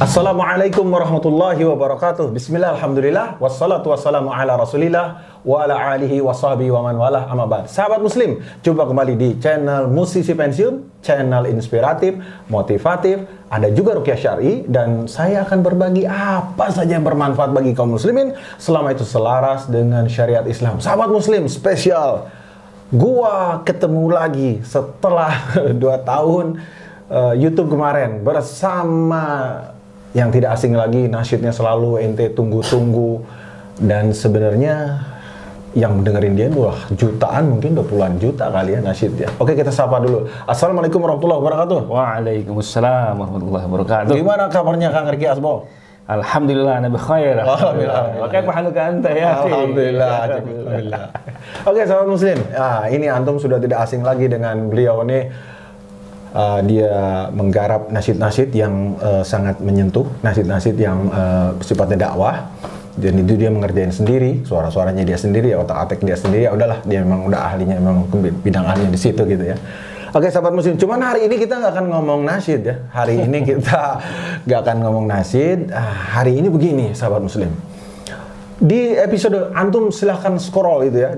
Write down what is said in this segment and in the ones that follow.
Assalamualaikum warahmatullahi wabarakatuh. Bismillah, alhamdulillah, wassalatu wassalamu ala rasulillah wa ala alihi wa sahbihi wa man walah, amma ba'd. Sahabat muslim, jumpa kembali di channel Musisi Pensiun, channel inspiratif, motivatif, ada juga Ruqyah Syar'i, dan saya akan berbagi apa saja yang bermanfaat bagi kaum muslimin selama itu selaras dengan syariat Islam. Sahabat muslim, spesial, gua ketemu lagi setelah 2 tahun YouTube kemarin bersama yang tidak asing lagi, nasyidnya selalu ente tunggu-tunggu, dan sebenarnya yang dengerin dia wah jutaan, mungkin 20 juta kali ya nasyidnya. Oke, kita sapa dulu. Assalamualaikum warahmatullahi wabarakatuh. Waalaikumsalam warahmatullahi wabarakatuh. Gimana kabarnya Kang Riki Asbo? Alhamdulillah, ana bikhair. Alhamdulillah. Oke, haluka anta ya. Alhamdulillah. Alhamdulillah. Oke, sahabat muslim. Nah, ini antum sudah tidak asing lagi dengan beliau nih. Dia menggarap nasyid-nasyid yang sangat menyentuh, nasyid-nasyid yang sifatnya dakwah, dan itu dia mengerjain sendiri, suara-suaranya dia sendiri, otak-atik dia sendiri, ya udahlah, dia memang udah ahlinya, memang bidang ahlinya di situ gitu ya. Oke, sahabat muslim, cuman hari ini kita nggak akan ngomong nasyid ya, hari ini kita nggak akan ngomong nasyid, hari ini begini sahabat muslim. Di episode antum silahkan scroll itu ya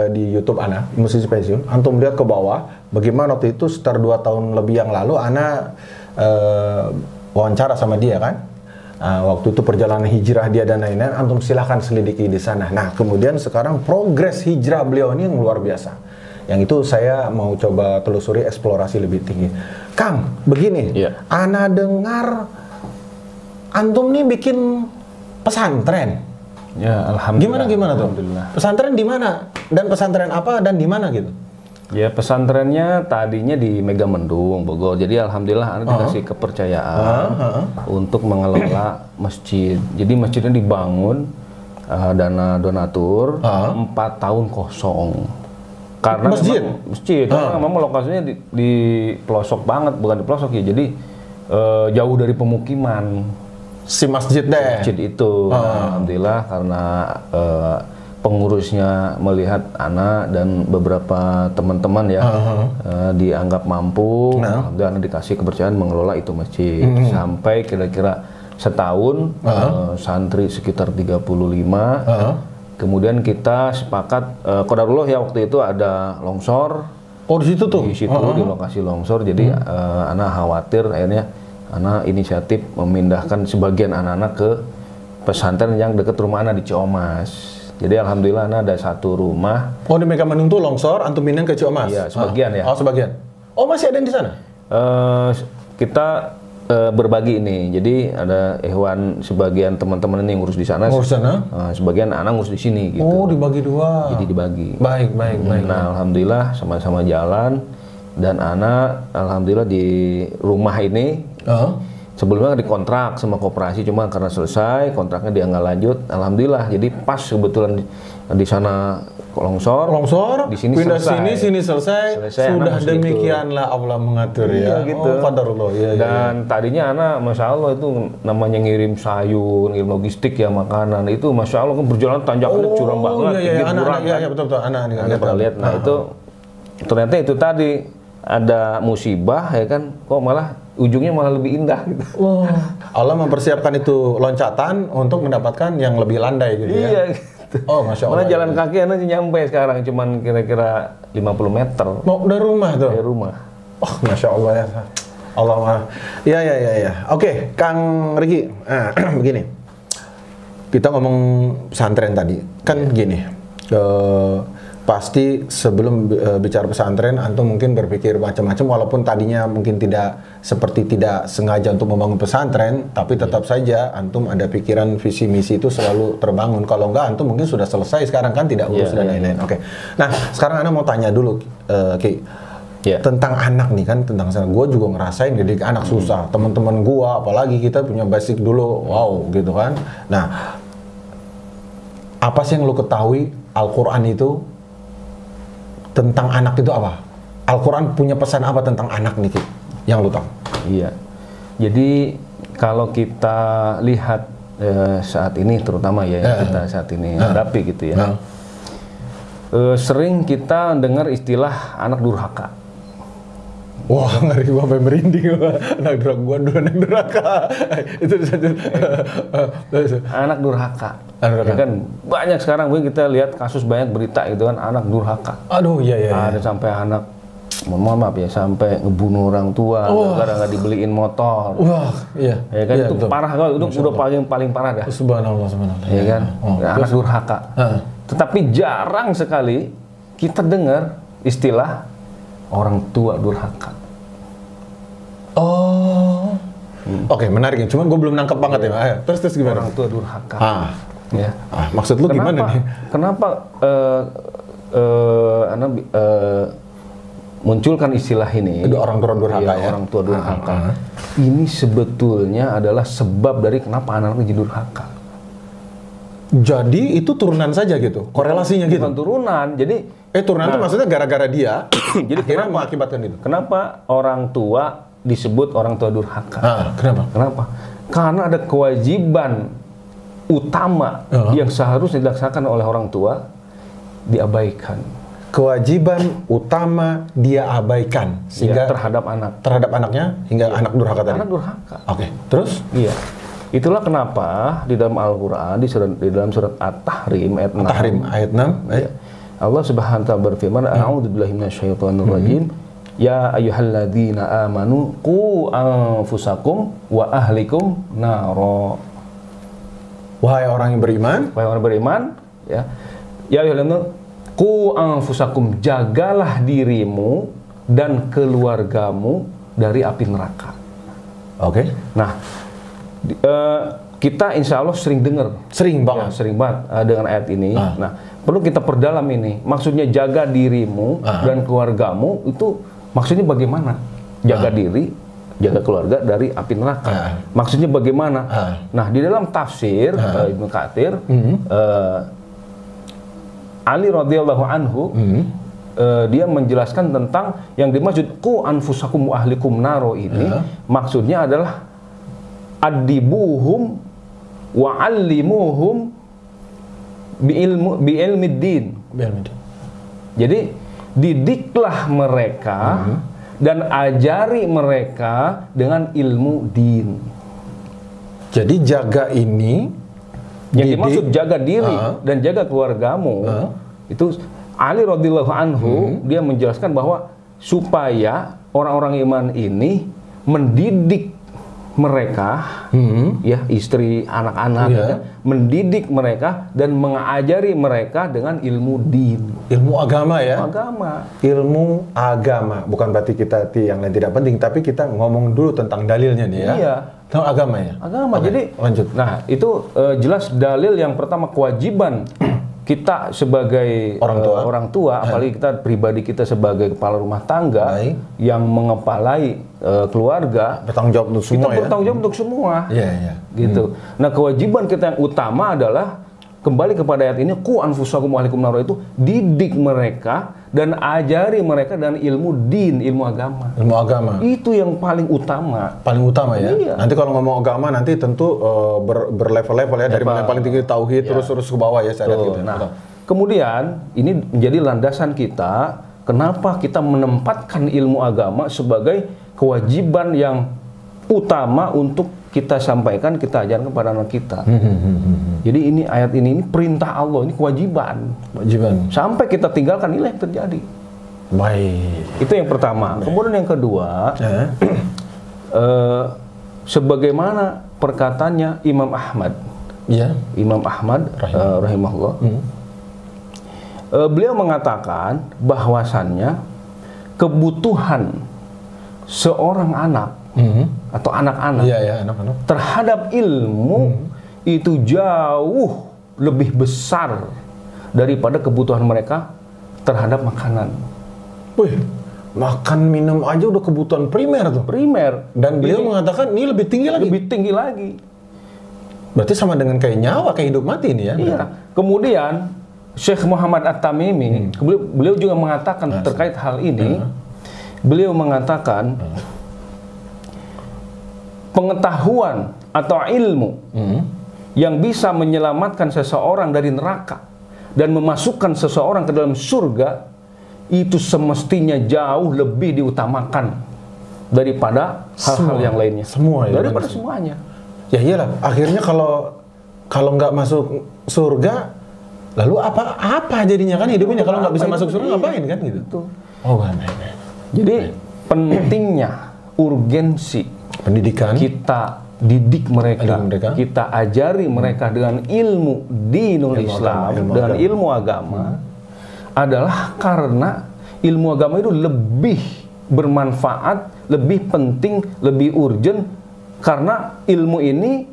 di YouTube Ana Musisi Pensiun, antum lihat ke bawah bagaimana waktu itu sekitar 2 tahun lebih yang lalu Ana wawancara sama dia kan, waktu itu perjalanan hijrah dia dan lain-lain, antum silahkan selidiki di sana. Nah, kemudian sekarang progres hijrah beliau ini yang luar biasa, yang itu saya mau coba telusuri, eksplorasi lebih tinggi. Kang, begini, Ana dengar antum nih bikin pesantren. Ya, alhamdulillah. Gimana tuh? Alhamdulillah. Pesantren di mana? Dan pesantren apa dan di mana gitu? Ya, pesantrennya tadinya di Megamendung, Bogor. Jadi alhamdulillah ana dikasih kepercayaan untuk mengelola masjid. Jadi masjidnya dibangun dana donatur 4 tahun kosong. Karena masjid, karena memang lokasinya di pelosok banget, bukan di pelosok ya. Jadi jauh dari pemukiman. Si masjid deh. Masjid itu, alhamdulillah karena pengurusnya melihat anak dan beberapa teman-teman ya dianggap mampu, dan dikasih kepercayaan mengelola itu masjid sampai kira-kira setahun, santri sekitar 35. Kemudian kita sepakat qadarullah ya, waktu itu ada longsor. Oh, di situ tuh. Di situ di lokasi longsor. Jadi anak khawatir, akhirnya anak inisiatif memindahkan sebagian anak-anak ke pesantren yang dekat rumah anak di Ciomas. Jadi alhamdulillah anak ada 1 rumah. Oh, di Megamendung tuh longsor, antum pindah ke Ciomas? Iya, sebagian ya. Oh, sebagian. Oh, masih ada di sana? Kita berbagi ini. Jadi ada Ikhwan, sebagian teman-teman ini ngurus di sana. Ngurus sana? Sebagian anak ngurus di sini gitu. Oh, dibagi 2. Jadi dibagi. Baik. Nah, alhamdulillah sama-sama jalan, dan anak alhamdulillah di rumah ini sebelumnya dikontrak sama koperasi, cuma karena selesai kontraknya dia nggak lanjut, alhamdulillah. Jadi pas kebetulan di sana longsor, di sini pindah selesai. sini selesai. Sudah demikianlah Allah mengatur ya. Gitu. Qadarullah. Dan tadinya anak masya Allah itu namanya ngirim sayur, ngirim logistik ya, makanan itu masya Allah kan berjalan tanjakannya curam banget, tinggi jurang. Iya, betul anak pernah lihat. Nah, itu ternyata itu tadi ada musibah ya kan, kok malah ujungnya malah lebih indah gitu. Wah, Allah mempersiapkan itu loncatan untuk mendapatkan yang lebih landai gitu ya. Iya gitu. Oh, masya Allah. Malah jalan kaki anak nyampe sekarang cuman kira-kira 50 meter. Mau dari rumah tuh? Dari rumah. Oh, masya Allah ya. Allah mah. Ya. Oke, Kang Riki. Begini. Kita ngomong pesantren tadi. Kan gini. Pasti sebelum bicara pesantren, antum mungkin berpikir macam-macam, walaupun tadinya mungkin tidak sengaja untuk membangun pesantren, tapi tetap saja antum ada pikiran visi misi itu selalu terbangun. Kalau enggak, antum mungkin sudah selesai sekarang kan, tidak urus dan lain-lain. Oke. Nah, sekarang ana mau tanya dulu, Ki, tentang anak nih kan, tentang sana. Gue juga ngerasain didik anak susah. Teman-teman gue, apalagi kita punya basic dulu, wow gitu kan. Nah, apa sih yang lu ketahui Al-Quran itu tentang anak itu apa? Al-Quran punya pesan apa tentang anak nih, Ki? Yang lu tahu? Iya. Jadi kalau kita lihat saat ini, terutama kita saat ini hadapi gitu ya. Sering kita dengar istilah anak durhaka. Wah, ngeri gua sampai merinding gua. Anak durhaka. Itu saja. Anak durhaka. Anak durhaka. Ya kan banyak sekarang kita lihat kasus banyak berita gitu kan anak durhaka. Aduh, iya. Ada sampai anak mohon maaf ya sampai ngebunuh orang tua gara-gara nggak dibeliin motor. Wah, iya. Ya kan iya, itu betul. parah kalau itu udah paling parah dah. Subhanallah. Ya kan? Anak durhaka. Tetapi jarang sekali kita dengar istilah orang tua durhaka. Oh. Oke, menarik. Cuman gue belum nangkep banget ya. Ayo, terus gimana? Orang tua durhaka. Ya. Maksud lu gimana nih? Kenapa munculkan istilah ini? Orang tua durhaka ya. Orang tua durhaka. Ini sebetulnya adalah sebab dari kenapa anak-anak jadi durhaka. Jadi itu turunan saja gitu, korelasinya gitu. Bukan turunan, jadi turunan itu maksudnya gara-gara dia. Jadi akhirnya mengakibatkan itu. Kenapa orang tua disebut orang tua durhaka? Kenapa? Karena ada kewajiban utama yang seharusnya dilaksanakan oleh orang tua diabaikan. Kewajiban utama dia abaikan sehingga terhadap anaknya hingga anak durhaka tadi. Anak durhaka. Oke. Terus? Iya. Itulah kenapa di dalam Al-Qur'an di dalam surat At-Tahrim ayat 6. At-Tahrim ayat 6. Ya. Allah Subhanahu wa taala berfirman, "A'udzubillahi minasyaitonir rajim. Ya ayyuhalladzina amanu qu anfusakum wa ahlikum naro." Wahai orang yang beriman, ya. Ya ayyuhalladzina qu anfusakum, jagalah dirimu dan keluargamu dari api neraka. Oke. Nah, kita insya Allah sering dengar. Sering banget dengan ayat ini. Nah, perlu kita perdalam ini. Maksudnya jaga dirimu dan keluargamu itu maksudnya bagaimana? Jaga diri, jaga keluarga dari api neraka. Maksudnya bagaimana? Nah, di dalam tafsir Ibnu Katsir, Ali radhiyallahu anhu dia menjelaskan tentang yang dimaksud qu anfusakum wa ahlikum naro ini maksudnya adalah adibuhum wa allimuhum bi ilmiddin. Jadi didiklah mereka dan ajari mereka dengan ilmu din. Jadi jaga ini yang dimaksud jaga diri dan jaga keluargamu itu Ali radhiyallahu anhu dia menjelaskan bahwa supaya orang-orang iman ini mendidik mereka, ya istri, anak-anak, ya, mendidik mereka dan mengajari mereka dengan ilmu din, ilmu agama ya. Ilmu agama, bukan berarti kita yang lain tidak penting, tapi kita ngomong dulu tentang dalilnya nih ya. Iya. Tentang agama ya. Agama. Oke, jadi lanjut. Nah itu jelas dalil yang pertama kewajiban kita sebagai orang tua, apalagi kita pribadi kita sebagai kepala rumah tangga yang mengepalai keluarga, bertanggung jawab untuk semua. Kita bertanggung jawab untuk semua. Gitu. Nah, kewajiban kita yang utama adalah kembali kepada ayat ini, qu anfusakum wa ahlikum naro, itu didik mereka dan ajari mereka dan ilmu din, ilmu agama. Ilmu agama. Itu yang paling utama. Paling utama ya. Iya. Nanti kalau ngomong agama nanti tentu berlevel-level ya, dari yang paling tinggi tauhid terus ke bawah ya syariat gitu. Nah, kemudian ini menjadi landasan kita kenapa kita menempatkan ilmu agama sebagai kewajiban yang utama untuk kita sampaikan, kita ajarkan kepada anak kita. Jadi ini ayat ini perintah Allah, ini kewajiban. Sampai kita tinggalkan, inilah yang terjadi. Baik. Itu yang pertama. Kemudian yang kedua, sebagaimana perkataannya Imam Ahmad. Imam Ahmad rahimahullah. Beliau mengatakan bahwasannya kebutuhan seorang anak atau anak-anak terhadap ilmu itu jauh lebih besar daripada kebutuhan mereka terhadap makanan. Wih, makan minum aja udah kebutuhan primer tuh. Dan beliau mengatakan ini lebih tinggi lagi. Lebih tinggi lagi. Berarti sama dengan kayak nyawa, kayak hidup mati ini ya. Iya. Kemudian Syekh Muhammad At-Tamimi, beliau juga mengatakan terkait hal ini. Beliau mengatakan pengetahuan atau ilmu yang bisa menyelamatkan seseorang dari neraka dan memasukkan seseorang ke dalam surga itu semestinya jauh lebih diutamakan daripada hal-hal yang lainnya. Semua ya. Daripada semuanya. Ya iyalah, akhirnya kalau nggak masuk surga, lalu apa jadinya kan hidupnya kalau nggak bisa masuk surga ngapain kan gitu? Betul. Oh baik. Jadi pentingnya urgensi Pendidikan kita didik mereka, kita ajari mereka dengan ilmu dinul Islam, dengan ilmu agama adalah karena ilmu agama itu lebih bermanfaat, lebih penting, lebih urgent karena ilmu ini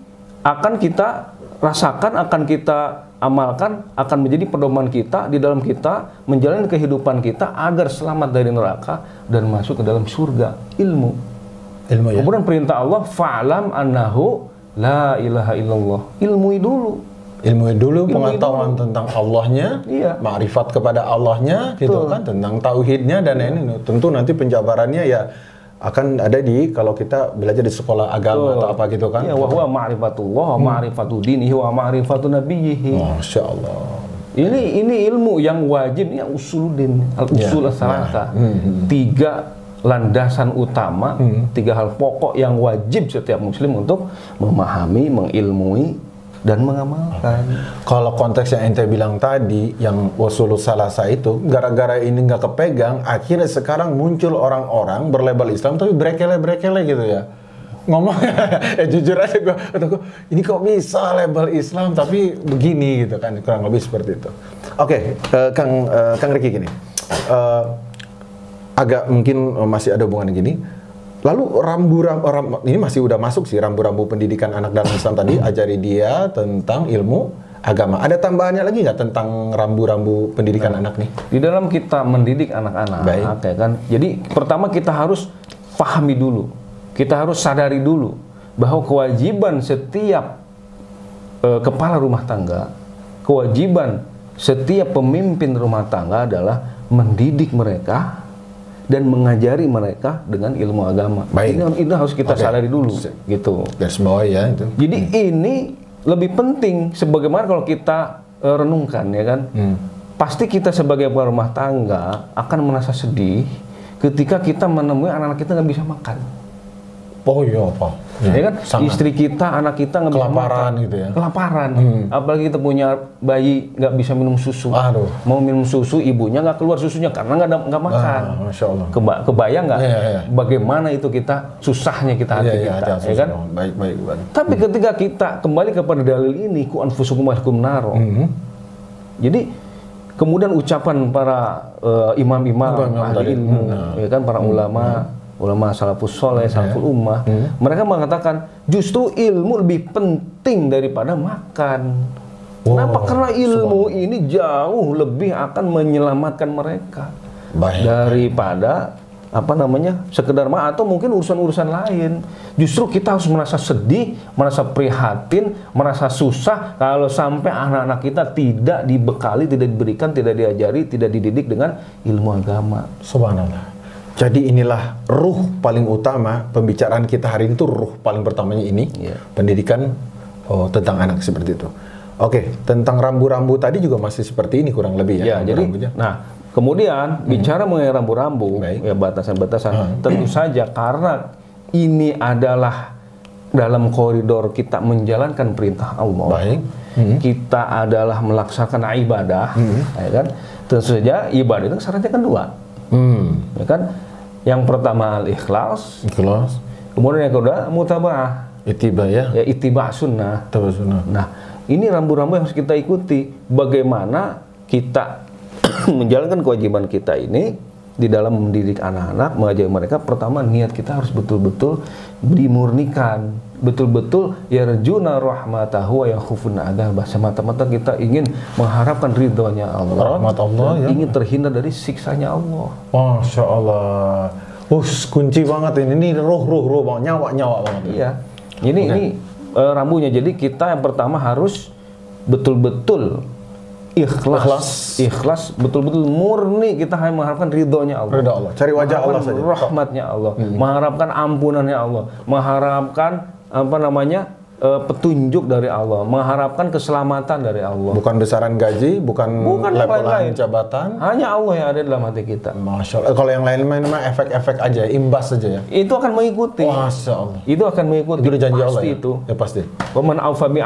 akan kita rasakan, akan kita amalkan, akan menjadi pedoman kita di dalam kita menjalani kehidupan kita agar selamat dari neraka dan masuk ke dalam surga. Ilmu ya. Kemudian perintah Allah, fa'lam annahu la ilaha illallah. Ilmui dulu pengetahuan tentang Allahnya, ma'rifat kepada Allahnya, gitu kan, tentang tauhidnya dan ini. Tentu nanti penjabarannya ya akan ada kalau kita belajar di sekolah agama atau apa gitu kan. Ya, wa huwa ma'rifatullah, ma'rifatu dinihi wa ma'rifatu nabiyhi. Masya Allah. Ini ilmu yang wajib, ya usuluddin, al-usul as-salasa. 3 landasan utama, 3 hal pokok yang wajib setiap muslim untuk memahami, mengilmui dan mengamalkan. Kalau konteks yang ente bilang tadi, yang usulus salasa itu, gara-gara ini nggak kepegang, akhirnya sekarang muncul orang-orang berlabel Islam tapi brekele gitu ya. Ngomong, jujur aja gue, ini kok bisa label Islam tapi begini gitu kan, kurang lebih seperti itu. Oke, Kang Ricky gini, agak mungkin masih ada hubungan gini. Lalu ini masih udah masuk sih rambu-rambu pendidikan anak dalam Islam tadi, ajari dia tentang ilmu agama. Ada tambahannya lagi nggak tentang rambu-rambu pendidikan anak nih? Di dalam kita mendidik anak-anak, ya kan. Jadi pertama kita harus pahami dulu, kita harus sadari dulu bahwa kewajiban setiap kepala rumah tangga, kewajiban setiap pemimpin rumah tangga adalah mendidik mereka dan mengajari mereka dengan ilmu agama. Ini harus kita sadari dulu, gitu. Garis bawah ya itu. Jadi ini lebih penting, sebagaimana kalau kita renungkan ya kan, pasti kita sebagai kepala rumah tangga akan merasa sedih ketika kita menemui anak-anak kita nggak bisa makan. Oh iya Pak. Ya kan, istri kita, anak kita nggak bisa makan, gitu ya. Kelaparan. Apalagi kita punya bayi nggak bisa minum susu. Aduh. Mau minum susu, ibunya nggak keluar susunya karena nggak makan. Masya Allah. Kebayang nggak? Bagaimana itu kita susahnya kita hati kita, ya kan? Baik. Tapi ketika kita kembali kepada dalil ini, ku anfusukum ahlikum naro. Jadi kemudian ucapan para imam-imam ahli ilmu, ya kan, para ulama salafus soleh, salaful ummah, mereka mengatakan justru ilmu lebih penting daripada makan. Kenapa? Karena ilmu ini jauh lebih akan menyelamatkan mereka daripada sekedar makan atau mungkin urusan-urusan lain. Justru kita harus merasa sedih, merasa prihatin, merasa susah kalau sampai anak-anak kita tidak dibekali, tidak diberikan, tidak diajari, tidak dididik dengan ilmu agama. Subhanallah. Jadi inilah ruh paling utama pembicaraan kita hari ini, tuh ruh paling pertamanya ini, pendidikan tentang anak seperti itu. Oke, tentang rambu-rambu tadi juga masih seperti ini kurang lebih ya. Jadi, kemudian bicara mengenai rambu-rambu, ya batasan-batasan, tentu saja karena ini adalah dalam koridor kita menjalankan perintah Allah. Kita adalah melaksanakan ibadah, ya kan? Tentu saja ibadah itu syaratnya kan 2, ya kan? Yang pertama al-ikhlas, kemudian yang kedua mutaba'ah, ittiba' sunnah. Nah, ini rambu-rambu yang harus kita ikuti. Bagaimana kita menjalankan kewajiban kita ini di dalam mendidik anak-anak, mengajari mereka. Pertama, niat kita harus betul-betul dimurnikan, betul-betul yarjuna rahmatahu wa yakhufuna adzabah. Semata-mata kita ingin mengharapkan ridhonya Allah, rahmat Allah, ingin terhindar dari siksanya Allah. Masya Allah. Kunci banget ini ruh banget, nyawa banget. Iya. Ini rambunya. Jadi kita yang pertama harus betul-betul ikhlas, betul-betul murni kita hanya mengharapkan ridhonya Allah. Ridho Allah. Cari wajah Allah saja. Rahmatnya Allah, mengharapkan ampunannya Allah, mengharapkan petunjuk dari Allah, mengharapkan keselamatan dari Allah. Bukan besaran gaji, bukan levelan jabatan. Hanya Allah yang ada dalam hati kita. Masya Allah. Kalau yang lain mah efek-efek aja, imbas saja ya. Itu akan mengikuti. Masya Allah. Itu akan mengikuti. Itu udah janji Allah ya? Itu. Ya pasti. Wa man awfa bi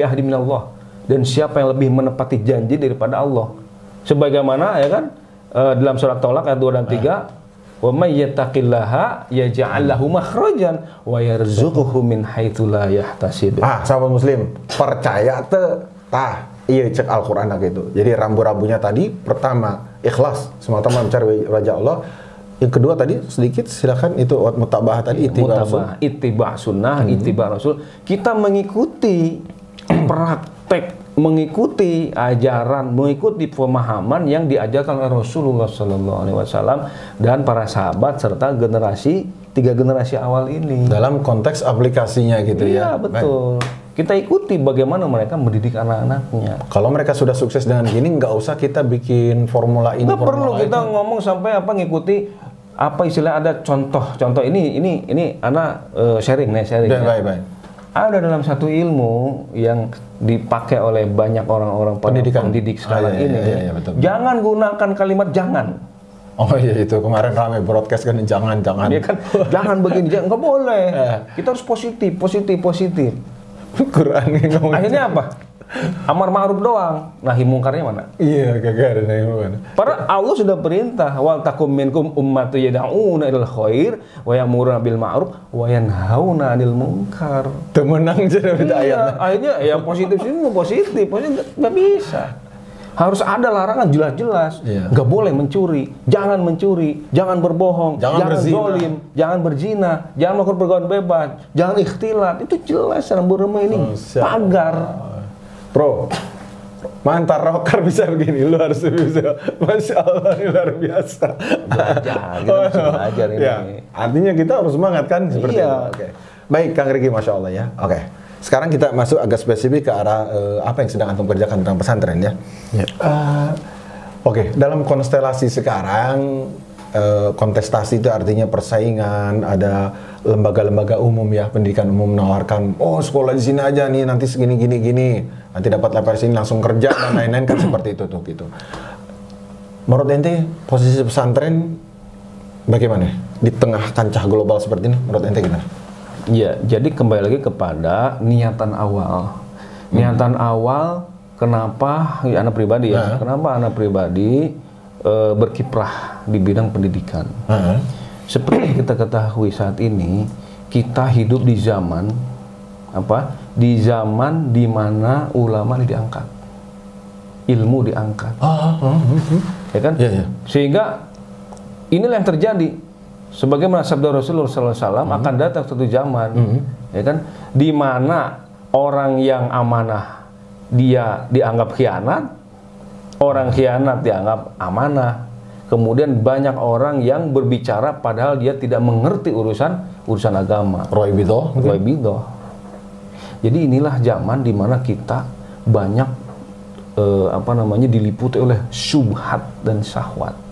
ahdi minallah. Dan siapa yang lebih menepati janji daripada Allah. Sebagaimana ya kan dalam surat Tolak ayat 2 dan 3, wa may yattaqillaha yaj'al lahu makhrajan wa yarzuquhu min haitsu la yahtasib. Sahabat muslim, percaya iya cek Al-Qur'an gitu. Jadi rambu-rambunya tadi, pertama ikhlas semata-mata mencari wajah Allah. Yang kedua tadi sedikit silakan itu mutabah tadi, ittiba sunnah, ittiba rasul. Kita mengikuti praktek, mengikuti ajaran, mengikuti pemahaman yang diajarkan oleh Rasulullah SAW dan para sahabat serta tiga generasi awal ini. Dalam konteks aplikasinya gitu ya. Iya betul. Kita ikuti bagaimana mereka mendidik anak-anaknya. Kalau mereka sudah sukses dengan gini, nggak usah kita bikin formula ini. Nggak perlu kita ngomong sampai ngikuti istilah, ada contoh ini anak sharing. Baik. Ada dalam satu ilmu yang dipakai oleh banyak orang-orang pendidik sekarang ini. Iya, betul. Jangan gunakan kalimat jangan. Oh iya, itu kemarin ramai broadcast kan, jangan. Dia kan jangan begini, nggak boleh. Kita harus positif. Quran ngomong. Akhirnya apa? Amar ma'ruf doang, nahi mungkarnya mana? Iya, kagak ada nahi mungkar. Padahal Allah sudah perintah, wal takum minkum ummatun yad'una ilal khair wa ya'muruna bil ma'ruf wa yanhauna 'anil munkar. Temenang jadi ayatnya. Akhirnya ya positif nggak bisa. Harus ada larangan jelas-jelas. Nggak boleh mencuri, jangan berbohong, jangan zolim, jangan berzina, jangan melakukan pergaulan bebas, jangan ikhtilat. Itu jelas dalam agama ini pagar. Bro, mantar rocker bisa begini, lu harus bisa. Masya Allah, ini luar biasa. Belajar ini. Ya, artinya kita harus semangat kan seperti itu. Oke. Baik, Kang Riki, Masya Allah ya. Oke. Sekarang kita masuk agak spesifik ke arah apa yang sedang antum kerjakan tentang pesantren ya. Oke, dalam konstelasi sekarang, kontestasi itu artinya persaingan, ada lembaga-lembaga umum ya, pendidikan umum menawarkan, sekolah di sini aja nih, nanti segini gini, nanti dapat level sini langsung kerja dan lain-lain kan seperti itu tuh gitu. Menurut ente posisi pesantren bagaimana di tengah kancah global seperti ini? Menurut ente gimana? Ya, jadi kembali lagi kepada niatan awal. Niatan awal kenapa anak pribadi ya? Kenapa anak pribadi berkiprah di bidang pendidikan? Seperti kita ketahui saat ini, kita hidup di zaman di zaman di mana ulama diangkat, ilmu diangkat, ya kan? Sehingga inilah yang terjadi. Sebagaimana sabda Rasulullah SAW, akan datang satu zaman, ya kan, di mana orang yang amanah dia dianggap khianat, orang khianat dianggap amanah. Kemudian banyak orang yang berbicara padahal dia tidak mengerti urusan agama. Roibidoh. Jadi inilah zaman di mana kita banyak diliputi oleh syubhat dan syahwat.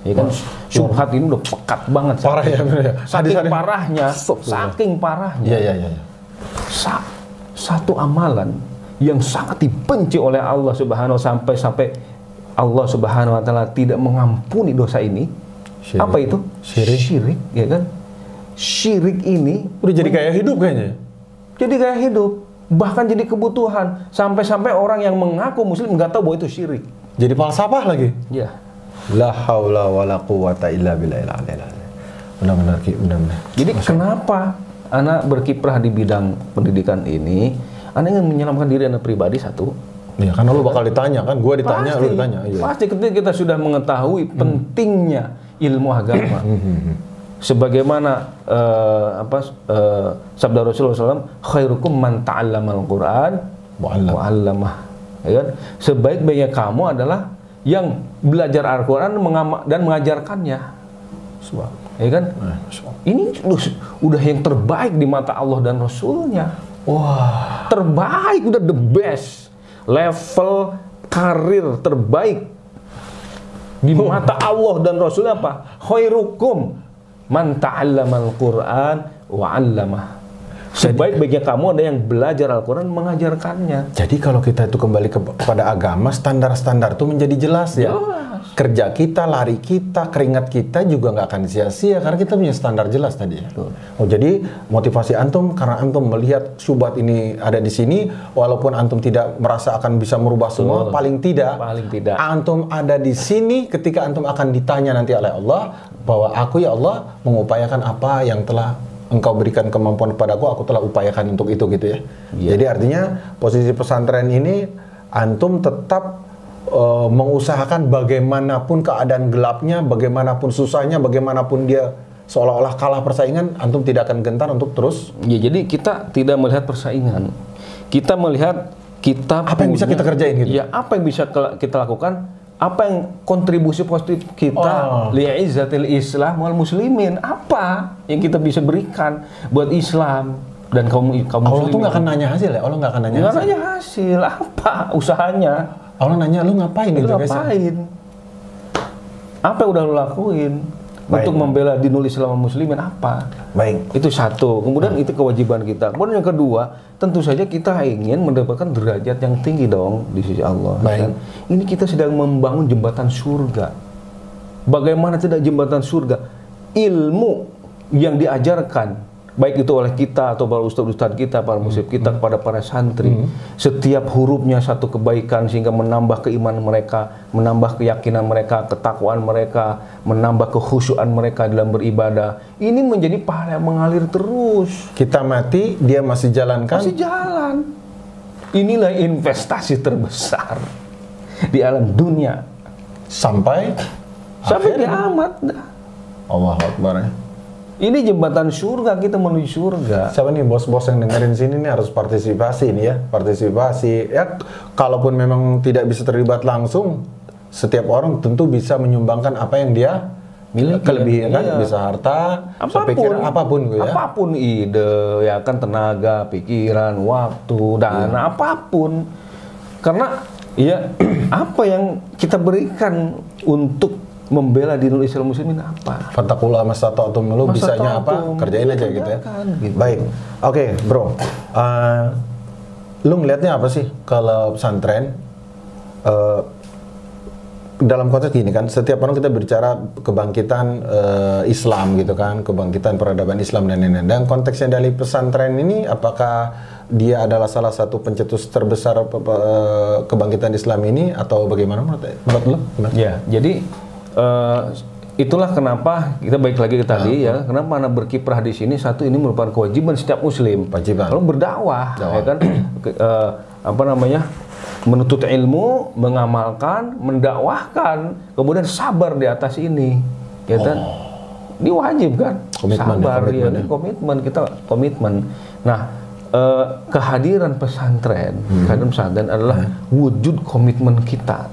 Ya kan, syubhat ini udah pekat banget. Parah ya, saking parahnya. Satu amalan yang sangat dibenci oleh Allah Subhanahu sampai Allah Subhanahu wa taala tidak mengampuni dosa ini. Syirik. Apa itu? Syirik, ya kan? Syirik ini udah jadi gaya hidup kayaknya. Jadi gaya hidup, bahkan jadi kebutuhan. Sampai-sampai orang yang mengaku muslim nggak tahu bahwa itu syirik. Jadi falsafah lagi. Ya. La haula wala quwata illa billahil aliyil azim. Benar-benar. Jadi kenapa anak berkiprah di bidang pendidikan ini? Anak ingin menyelamatkan diri anak pribadi satu. Ya, karena lu bakal ditanya kan, gua ditanya, lu ditanya. Iya. Pasti ketika kita sudah mengetahui pentingnya ilmu agama. Sebagaimana sabda Rasulullah SAW, khairukum man ta'allamal Qur'an wa 'allamah. Ya kan? Sebaik-baiknya kamu adalah yang belajar Al-Quran dan mengajarkannya. Ya kan? Ini udah yang terbaik di mata Allah dan Rasulnya. Wah, terbaik, udah the best. Level karir terbaik di mata Allah dan Rasulnya apa? Khairukum man ta'allamal Qur'an wa 'allamah. Sebaik-baiknya kamu ada yang belajar Al-Quran mengajarkannya. Jadi kalau kita itu kembali kepada agama, standar-standar itu menjadi jelas ya. Kerja kita, lari kita, keringat kita juga nggak akan sia-sia karena kita punya standar jelas tadi ya. Oh, jadi motivasi antum karena antum melihat syubhat ini ada di sini, walaupun antum tidak merasa akan bisa merubah semua, paling tidak antum ada di sini ketika antum akan ditanya nanti oleh Allah bahwa aku ya Allah mengupayakan apa yang telah Engkau berikan kemampuan kepadaku, aku telah upayakan untuk itu gitu ya. Jadi artinya posisi pesantren ini antum tetap mengusahakan bagaimanapun keadaan gelapnya, bagaimanapun susahnya, bagaimanapun dia seolah-olah kalah persaingan, antum tidak akan gentar untuk terus. Ya, jadi kita tidak melihat persaingan. Kita melihat kita apa yang bisa kita kerjain gitu. Ya, apa yang bisa kita lakukan? Apa yang kontribusi positif kita li'izzatil Islam wal muslimin? Apa yang kita bisa berikan buat Islam dan kaum muslimin? Allah tuh nggak akan nanya hasil ya? Allah nggak akan nanya hasil. Nggak nanya hasil, apa usahanya? Allah nanya lu ngapain lu gitu ngapain? Apa yang udah lu lakuin untuk membela dinul Islam muslimin apa? Baik. Itu satu. Kemudian itu kewajiban kita. Kemudian yang kedua, tentu saja kita ingin mendapatkan derajat yang tinggi dong di sisi Allah. Baik. Ini kita sedang membangun jembatan surga. Bagaimana tidak jembatan surga? Ilmu yang diajarkan baik itu oleh kita atau para ustadz-ustadz kita, para musyrik kita kepada para santri, setiap hurufnya satu kebaikan sehingga menambah keimanan mereka, menambah keyakinan mereka, ketakwaan mereka, menambah kekhusyuan mereka dalam beribadah. Ini menjadi pahala yang mengalir terus. Kita mati, dia masih jalankan. Masih jalan. Inilah investasi terbesar di alam dunia sampai kiamat. Allahu Akbar ya. Ini jembatan surga, kita menuju surga. Siapa nih bos-bos yang dengerin sini nih harus partisipasi nih ya, partisipasi. Ya, kalaupun memang tidak bisa terlibat langsung, setiap orang tentu bisa menyumbangkan apa yang dia miliki, kelebihan kan, bisa harta, apapun gitu ya. Apapun ide, ya kan, tenaga, pikiran, waktu, dana, apapun. Karena ya apa yang kita berikan untuk membela dinul Islam muslimin apa? Fattaqullaha mastata'tum, lu bisanya apa? Kerjain aja gitu ya. Gitu. Baik. Oke, bro. Lu ngelihatnya apa sih kalau pesantren? Dalam konteks gini kan, setiap orang kita bicara kebangkitan Islam gitu kan, kebangkitan peradaban Islam dan lain-lain. Dan konteksnya dari pesantren ini, apakah dia adalah salah satu pencetus terbesar kebangkitan Islam ini atau bagaimana menurut lu? Ya, jadi itulah kenapa kita balik lagi ke tadi ya, kenapa anak berkiprah di sini. Satu, ini merupakan kewajiban setiap muslim. Kalau berdakwah, ya kan, menuntut ilmu, mengamalkan, mendakwahkan, kemudian sabar di atas ini, ya kan? Ini wajib kan? Sabar, komitmen kita, komitmen. Nah, kehadiran pesantren, adalah wujud komitmen kita.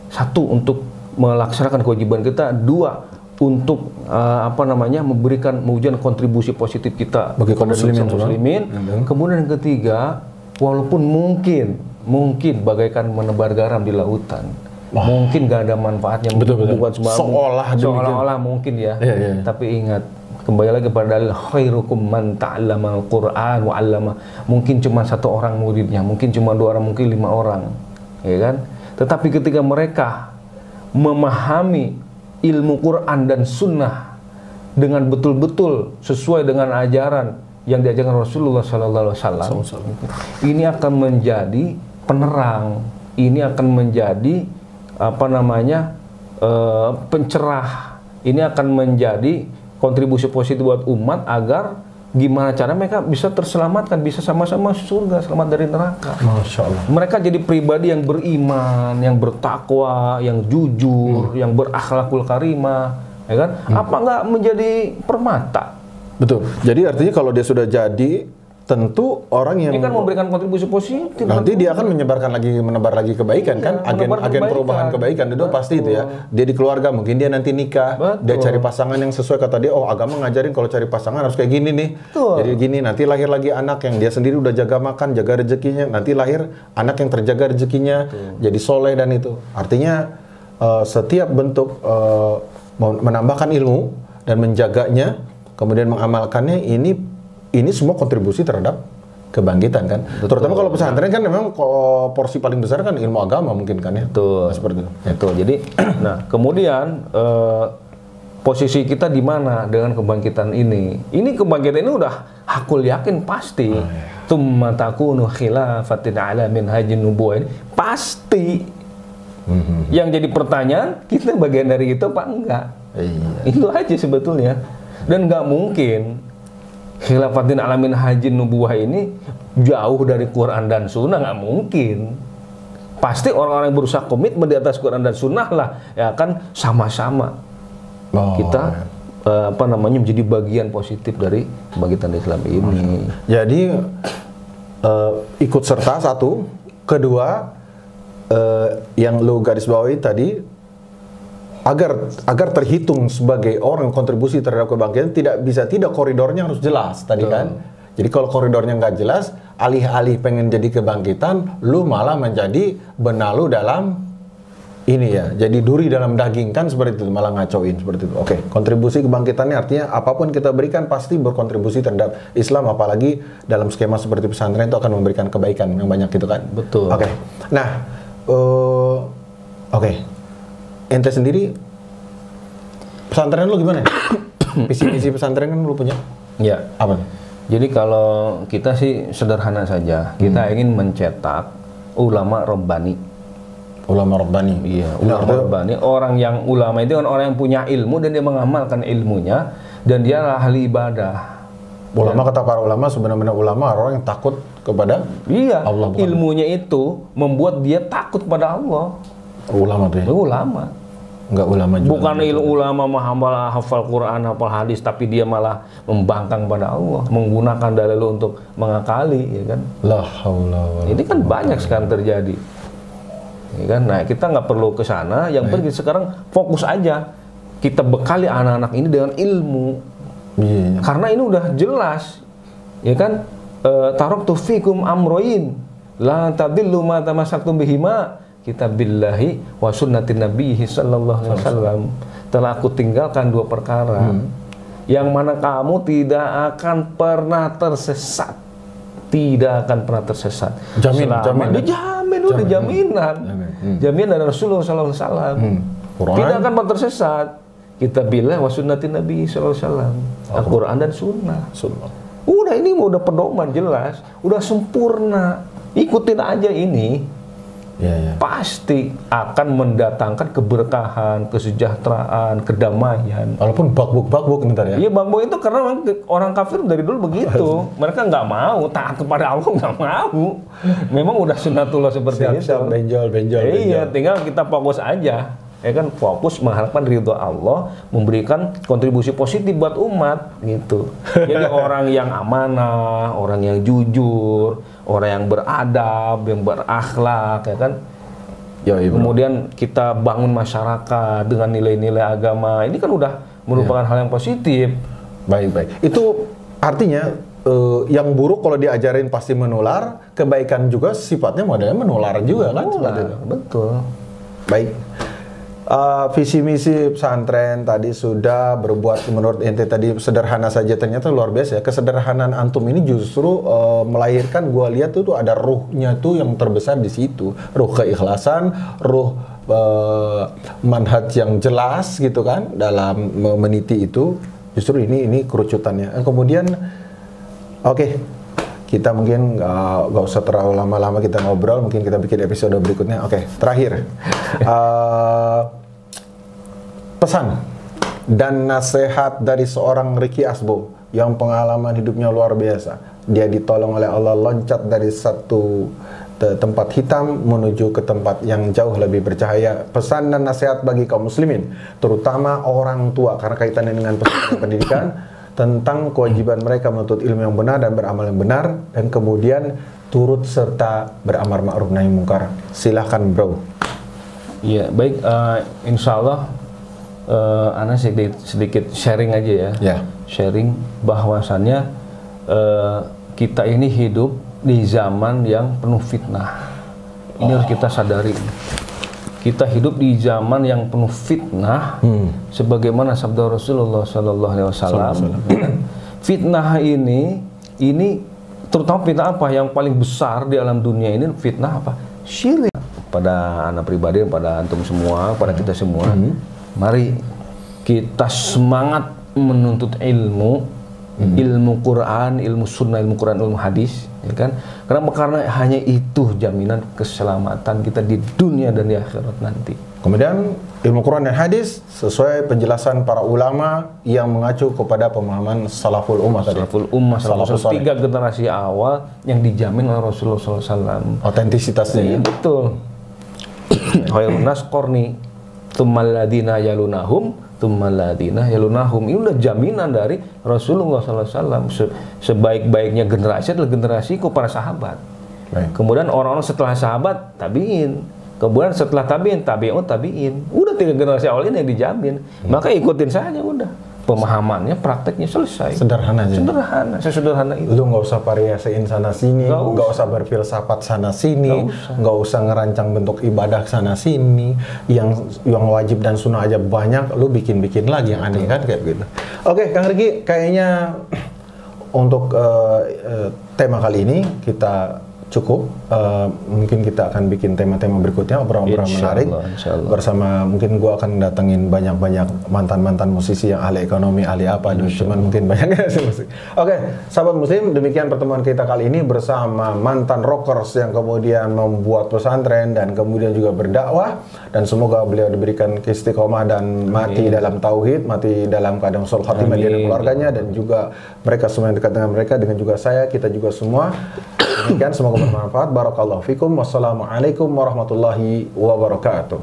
Satu, untuk melaksanakan kewajiban kita. Dua, untuk memberikan mewujudkan kontribusi positif kita bagi kaum muslimin. Kemudian yang ketiga, walaupun mungkin bagaikan menebar garam di lautan, mungkin gak ada manfaatnya, bukan seolah-olah mungkin ya. Tapi ingat, kembali lagi pada dalil khairukum man ta'allamal Qur'an wa 'allama. Mungkin cuma satu orang muridnya, mungkin cuma 2 orang, mungkin 5 orang, ya kan? Tetapi ketika mereka memahami ilmu Quran dan Sunnah dengan betul-betul sesuai dengan ajaran yang diajarkan Rasulullah SAW, ini akan menjadi penerang, ini akan menjadi pencerah, ini akan menjadi kontribusi positif buat umat agar gimana cara mereka bisa terselamatkan, bisa sama-sama surga, selamat dari neraka. Masya Allah. Mereka jadi pribadi yang beriman, yang bertakwa, yang jujur, yang berakhlakul karimah, ya kan? Apa nggak menjadi permata? Betul. Jadi artinya kalau dia sudah jadi, tentu orang yang ini kan memberikan kontribusi positif. Nanti dia akan menebar lagi kebaikan, kan? Agen perubahan kebaikan itu pasti itu ya. Dia di keluarga, mungkin dia nanti nikah, dia cari pasangan yang sesuai kata dia. Oh, agama ngajarin kalau cari pasangan harus kayak gini nih. Jadi gini, nanti lahir lagi anak yang dia sendiri udah jaga makan, jaga rezekinya. Nanti lahir anak yang terjaga rezekinya, jadi soleh dan itu. Artinya setiap bentuk menambahkan ilmu dan menjaganya, kemudian mengamalkannya, ini semua kontribusi terhadap kebangkitan kan. Betul. Terutama kalau pesantren kan memang porsi paling besar kan ilmu agama mungkin kan ya. Betul. Nah, seperti itu. Betul. Jadi, nah kemudian posisi kita di mana dengan kebangkitan ini? Ini kebangkitan ini udah hakul yakin pasti. Tsumma takunu khilafatin ala minhajin nubuwah ini pasti. Yang jadi pertanyaan, kita bagian dari itu apa enggak? Itu aja sebetulnya. Dan nggak mungkin khilafatin ala minhajin nubuwah ini jauh dari Quran dan Sunnah, nggak mungkin. Pasti orang-orang yang berusaha komitmen di atas Quran dan Sunnah lah, ya kan sama-sama kita menjadi bagian positif dari kebangkitan Islam ini. Jadi ikut serta satu, kedua yang lu garis bawahi tadi, agar terhitung sebagai orang yang kontribusi terhadap kebangkitan tidak koridornya harus jelas tadi kan. Jadi kalau koridornya nggak jelas, alih-alih pengen jadi kebangkitan, lu malah menjadi benalu dalam ini ya, jadi duri dalam daging kan seperti itu, malah ngacoin seperti itu. Oke, kontribusi kebangkitannya artinya apapun kita berikan pasti berkontribusi terhadap Islam, apalagi dalam skema seperti pesantren itu akan memberikan kebaikan yang banyak gitu kan. Betul. Oke, nah, ente sendiri pesantren lu gimana? Visi-misi pesantren kan lu punya? Ya. Apa? Jadi kalau kita sih sederhana saja, kita ingin mencetak ulama Rabbani. Ulama Rabbani. Iya, ulama Rabbani. Orang yang ulama itu kan orang yang punya ilmu dan dia mengamalkan ilmunya dan dia ahli ibadah. Ulama kata para ulama sebenarnya ulama orang yang takut kepada Allah. Bukan? Ilmunya itu membuat dia takut pada Allah. Ulama tuh ya? Ulama. Enggak ulama juga. Bukan ulama hafal Quran, hafal hadis, tapi dia malah membangkang pada Allah, menggunakan dalil untuk mengakali, ya kan? La haula. Ini kan banyak sekarang terjadi. Ya kan? Nah, kita nggak perlu ke sana, yang penting sekarang fokus aja. Kita bekali anak-anak ini dengan ilmu. Iya. Karena ini udah jelas. Ya kan? Taraktu fikum amroin la tadillu ma tamassaktum bihima kitabillahi wa sunnatin nabiyhi sallallahu alaihi wasallam. Telah aku tinggalkan dua perkara yang mana kamu tidak akan pernah tersesat. Tidak akan pernah tersesat. Jamin. Udah jaminan. Jaminan dari Rasulullah sallallahu alaihi wasallam. Tidak akan pernah tersesat. Kitabillah wa sunnatin nabiyhi sallallahu alaihi wasallam. Al-Qur'an dan sunnah. Udah ini udah pedoman jelas, udah sempurna. Ikutin aja ini. Pasti akan mendatangkan keberkahan, kesejahteraan, kedamaian. Walaupun bakbuk bentar ya. Iya, bakbuk itu karena orang kafir dari dulu begitu. Mereka nggak mau taat kepada Allah, nggak mau. Memang udah sunnatullah seperti itu. Benjol. Iya, tinggal kita fokus aja. Ya kan, fokus mengharapkan ridho Allah, memberikan kontribusi positif buat umat gitu. Jadi orang yang amanah, orang yang jujur, orang yang beradab, yang berakhlak, ya kan. Kemudian kita bangun masyarakat dengan nilai-nilai agama. Ini kan udah merupakan hal yang positif. Baik. Itu artinya yang buruk kalau diajarin pasti menular, kebaikan juga sifatnya modelnya menular juga kan seperti itu. Betul. Baik. Visi misi pesantren tadi sudah berbuat menurut ente tadi sederhana saja, ternyata luar biasa ya. Kesederhanaan antum ini justru melahirkan, gua lihat tuh ada ruhnya tuh yang terbesar di situ, ruh keikhlasan, ruh manhaj yang jelas gitu kan dalam meniti itu. Justru ini kerucutannya. Kemudian kita mungkin nggak usah terlalu lama-lama kita ngobrol, mungkin kita bikin episode berikutnya. Terakhir. Pesan dan nasihat dari seorang Ricky Asbo yang pengalaman hidupnya luar biasa. Dia ditolong oleh Allah loncat dari satu tempat hitam menuju ke tempat yang jauh lebih bercahaya. Pesan dan nasihat bagi kaum muslimin, terutama orang tua, karena kaitannya dengan pendidikan, tentang kewajiban mereka menuntut ilmu yang benar dan beramal yang benar, dan kemudian turut serta beramar ma'ruf nahi mungkar. Silahkan bro. Iya, baik. Insya Allah Ana sedikit sharing aja ya. Sharing bahwasannya kita ini hidup di zaman yang penuh fitnah. Ini harus kita sadari. Kita hidup di zaman yang penuh fitnah, sebagaimana sabda Rasulullah Sallallahu Alaihi Wasallam. Fitnah ini ini terutama fitnah apa yang paling besar di alam dunia ini, fitnah apa? Syirik. Pada anak pribadi, pada antum semua, pada kita semua, mari kita semangat menuntut ilmu, ilmu Quran, ilmu sunnah, ilmu Quran, ilmu hadis, ya kan? Karena hanya itu jaminan keselamatan kita di dunia dan di akhirat nanti. Kemudian ilmu Quran dan hadis sesuai penjelasan para ulama yang mengacu kepada pemahaman salaful ummah tadi. Salaful ummah, salafus 3 generasi awal yang dijamin oleh Rasulullah SAW. Otentisitasnya. Iya, betul. Khairun nas qarni, tsummal ladzina yalunahum, tsummal ladzina yalunahum. Ini udah jaminan dari Rasulullah SAW. Sebaik-baiknya generasi adalah generasiku, para sahabat. Baik. Kemudian orang-orang setelah sahabat, tabi'in. Kemudian setelah tabi'in, tabi'in. Udah 3 generasi awal ini yang dijamin. Maka ikutin saja udah. Pemahamannya, prakteknya selesai. Sederhana aja. Sederhana, sesederhana itu. Lu nggak usah variasiin sana sini, nggak usah berfilsafat sana sini, nggak usah ngerancang bentuk ibadah sana sini. Yang wajib dan sunnah aja banyak, lu bikin lagi yang aneh kan kayak gitu. Oke, Kang Riki, kayaknya untuk tema kali ini kita cukup. Mungkin kita akan bikin tema-tema berikutnya, obrolan-obrolan menarik bersama. Mungkin gua akan datengin banyak-banyak mantan-mantan musisi yang ahli ekonomi, ahli apa, cuman mungkin banyak musik. Oke, sahabat muslim, demikian pertemuan kita kali ini bersama mantan rockers yang kemudian membuat pesantren dan kemudian juga berdakwah, dan semoga beliau diberikan istiqomah dan mati dalam tauhid, mati dalam keadaan husnul khatimah di keluarganya, dan juga mereka semua yang dekat dengan mereka, dengan juga saya, kita juga semua. Demikian, semoga bermanfaat. Barakallahu fikum. Wassalamualaikum warahmatullahi wabarakatuh.